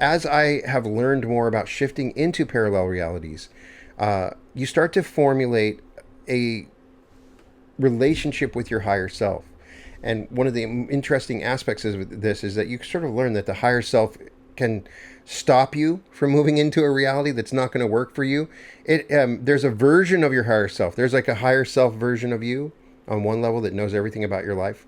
as I have learned more about shifting into parallel realities, you start to formulate a relationship with your higher self. And one of the interesting aspects of this is that you sort of learn that the higher self can stop you from moving into a reality that's not going to work for you. There's a version of your higher self. There's like a higher self version of you on one level that knows everything about your life.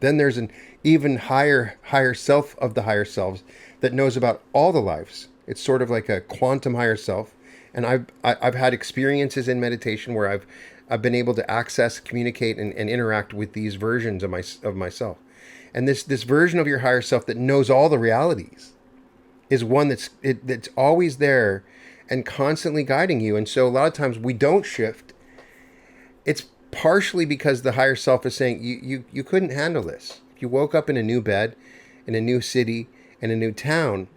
Then there's an even higher self of the higher selves that knows about all the lives. It's sort of like a quantum higher self. And I've had experiences in meditation where I've been able to access, communicate, and interact with these versions of myself. And this version of your higher self that knows all the realities is one that's always there and constantly guiding you. And so a lot of times we don't shift. It's partially because the higher self is saying you couldn't handle this. If you woke up in a new bed, in a new city, in a new town,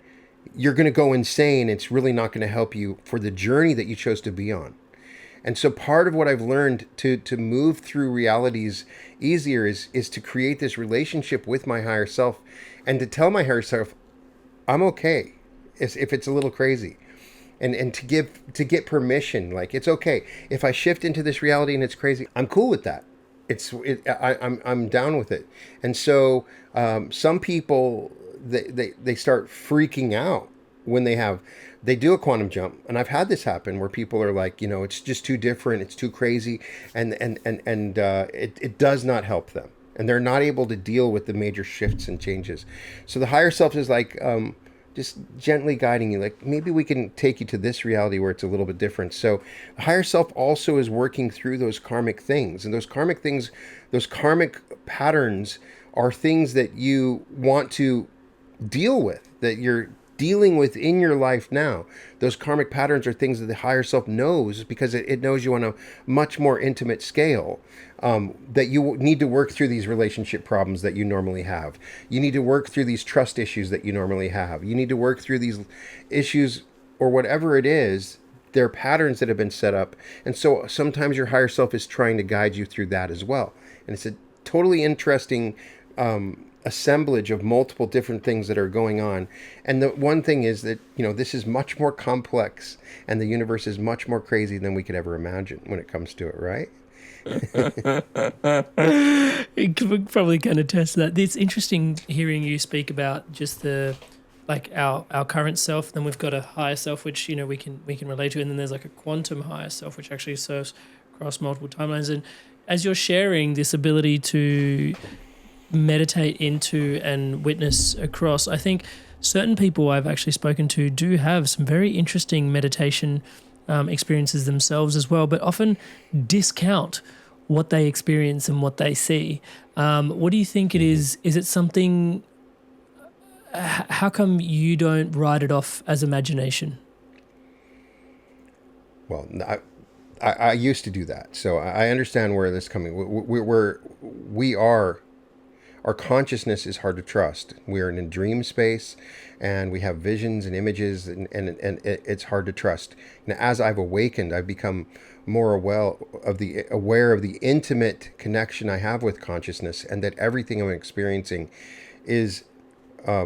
you're going to go insane. It's really not going to help you for the journey that you chose to be on. And so part of what I've learned to move through realities easier is to create this relationship with my higher self and to tell my higher self, I'm okay if it's a little crazy. And to get permission, like it's okay if I shift into this reality and it's crazy. I'm cool with that. I'm down with it. And so some people they start freaking out when they do a quantum jump. And I've had this happen where people are like, it's just too different, it's too crazy, and it does not help them, and they're not able to deal with the major shifts and changes. So the higher self is like just gently guiding you, like maybe we can take you to this reality where it's a little bit different. So the higher self also is working through those karmic things, and those karmic patterns are things that you want to deal with, that you're dealing with in your life now. Those karmic patterns are things that the higher self knows because it knows you on a much more intimate scale, that you need to work through these relationship problems that you normally have. You need to work through these trust issues that you normally have. You need to work through these issues or whatever it is. They're patterns that have been set up. And so sometimes your higher self is trying to guide you through that as well. And it's a totally interesting assemblage of multiple different things that are going on. And the one thing is that, this is much more complex and the universe is much more crazy than we could ever imagine when it comes to it, right? You could probably kind of test that. It's interesting hearing you speak about just our current self. Then we've got a higher self, which we can relate to, and then there's like a quantum higher self, which actually serves across multiple timelines. And as you're sharing this ability to meditate into and witness across, I think certain people I've actually spoken to do have some very interesting meditation experiences themselves as well, but often discount what they experience and what they see. What do you think it is? Is it something? How come you don't write it off as imagination? Well, I used to do that, so I understand where this is coming. We are. Our consciousness is hard to trust. We're in a dream space, and we have visions and images, and it's hard to trust. And as I've awakened, I've become more aware of the intimate connection I have with consciousness, and that everything I'm experiencing is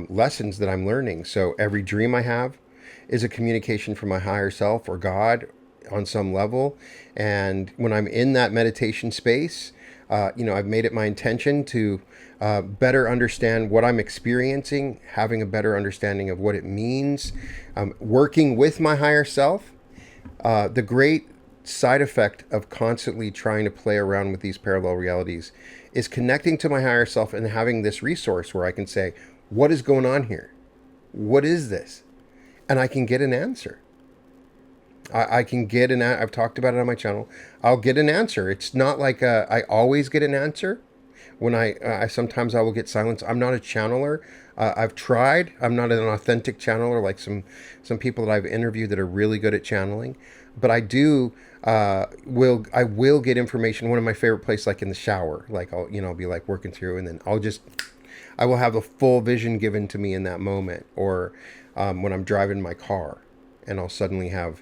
lessons that I'm learning. So every dream I have is a communication from my higher self or God on some level. And when I'm in that meditation space, I've made it my intention to better understand what I'm experiencing, having a better understanding of what it means, working with my higher self. The great side effect of constantly trying to play around with these parallel realities is connecting to my higher self and having this resource where I can say, what is going on here? What is this? And I can get an answer. I can get I've talked about it on my channel. I'll get an answer. It's not like I always get an answer. When I sometimes I will get silence. I'm not a channeler. I've tried. I'm not an authentic channeler like some people that I've interviewed that are really good at channeling. But I do will get information. One of my favorite places, like in the shower, like I'll be like working through, and then I will have a full vision given to me in that moment, or when I'm driving my car, and I'll suddenly have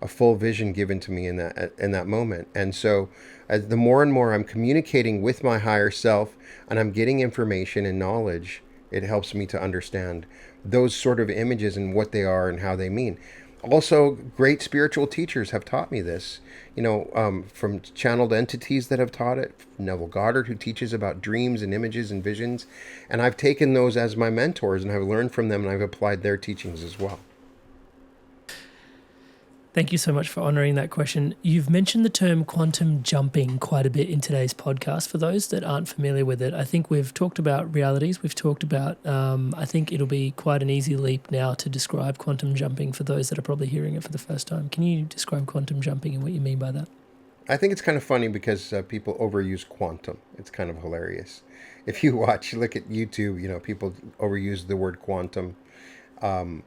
a full vision given to me in that moment. And so as the more and more I'm communicating with my higher self and I'm getting information and knowledge It helps me to understand those sort of images and what they are and how they mean. Also, great spiritual teachers have taught me this, from channeled entities that have taught it, Neville Goddard, who teaches about dreams and images and visions. And I've taken those as my mentors and I've learned from them and I've applied their teachings as well. Thank you so much for honoring that question. You've mentioned the term quantum jumping quite a bit in today's podcast. For those that aren't familiar with it, I think we've talked about realities. We've talked about, I think it'll be quite an easy leap now to describe quantum jumping for those that are probably hearing it for the first time. Can you describe quantum jumping and what you mean by that? I think it's kind of funny because people overuse quantum. It's kind of hilarious. If you look at YouTube, people overuse the word quantum. And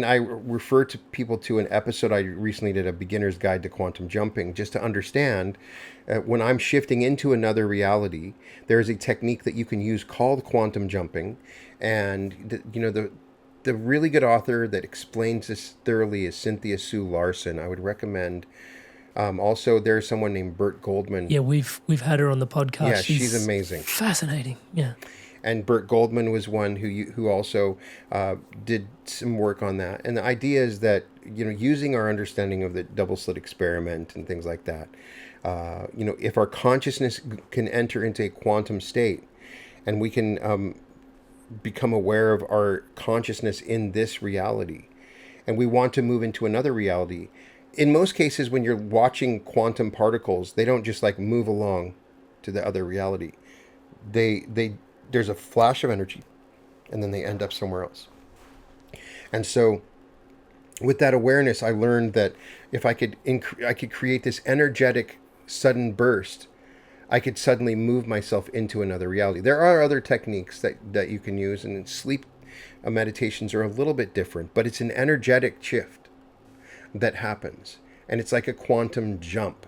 I refer to people to an episode I recently did, a beginner's guide to quantum jumping, just to understand when I'm shifting into another reality, there is a technique that you can use called quantum jumping. And, the really good author that explains this thoroughly is Cynthia Sue Larson. I would recommend. Also, there's someone named Bert Goldman. Yeah, we've had her on the podcast. Yeah, she's amazing. Fascinating. Yeah. And Bert Goldman was one who also did some work on that. And the idea is that, using our understanding of the double slit experiment and things like that, if our consciousness can enter into a quantum state and we can become aware of our consciousness in this reality, and we want to move into another reality, in most cases, when you're watching quantum particles, they don't just like move along to the other reality. There's a flash of energy, and then they end up somewhere else. And so, with that awareness, I learned that if I could create this energetic sudden burst, I could suddenly move myself into another reality. There are other techniques that you can use, and sleep meditations are a little bit different, but it's an energetic shift that happens, and it's like a quantum jump.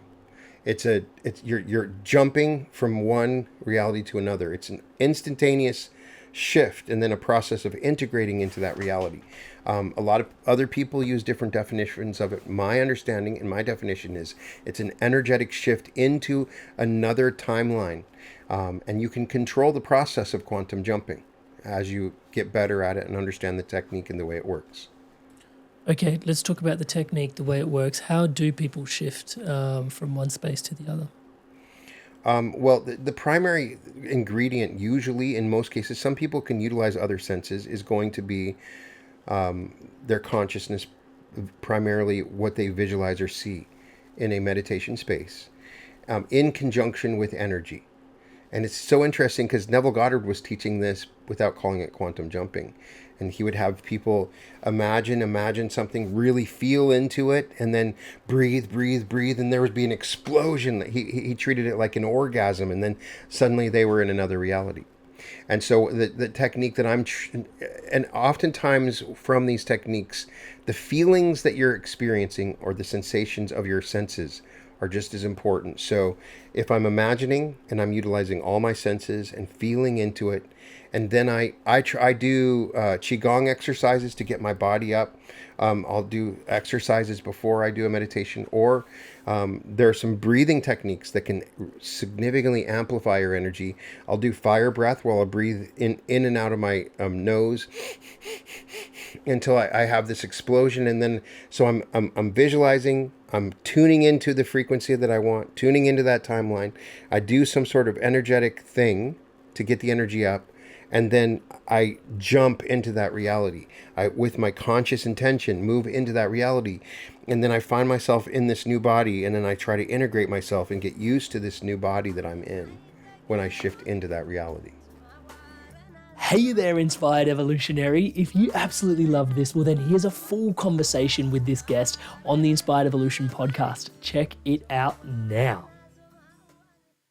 You're jumping from one reality to another. It's an instantaneous shift and then a process of integrating into that reality. A lot of other people use different definitions of it. My understanding and my definition is it's an energetic shift into another timeline. And you can control the process of quantum jumping as you get better at it and understand the technique and the way it works. Okay, let's talk about the technique, the way it works. How do people shift from one space to the other? Well, the primary ingredient, usually in most cases, some people can utilize other senses, is going to be their consciousness, primarily what they visualize or see in a meditation space, in conjunction with energy. And it's so interesting because Neville Goddard was teaching this without calling it quantum jumping. And he would have people imagine something, really feel into it, and then breathe, and there would be an explosion. He treated it like an orgasm, and then suddenly they were in another reality. And so the technique that and oftentimes from these techniques, the feelings that you're experiencing or the sensations of your senses are just as important. So if I'm imagining and I'm utilizing all my senses and feeling into it, and then I do Qigong exercises to get my body up. I'll do exercises before I do a meditation, or there are some breathing techniques that can significantly amplify your energy. I'll do fire breath while I breathe in and out of my nose until I have this explosion, and then so I'm visualizing. I'm tuning into the frequency that I want, tuning into that timeline. I do some sort of energetic thing to get the energy up. And then I jump into that reality. With my conscious intention, move into that reality. And then I find myself in this new body. And then I try to integrate myself and get used to this new body that I'm in when I shift into that reality. Hey there, Inspired Evolutionary. If you absolutely loved this, well then here's a full conversation with this guest on the Inspired Evolution podcast. Check it out now.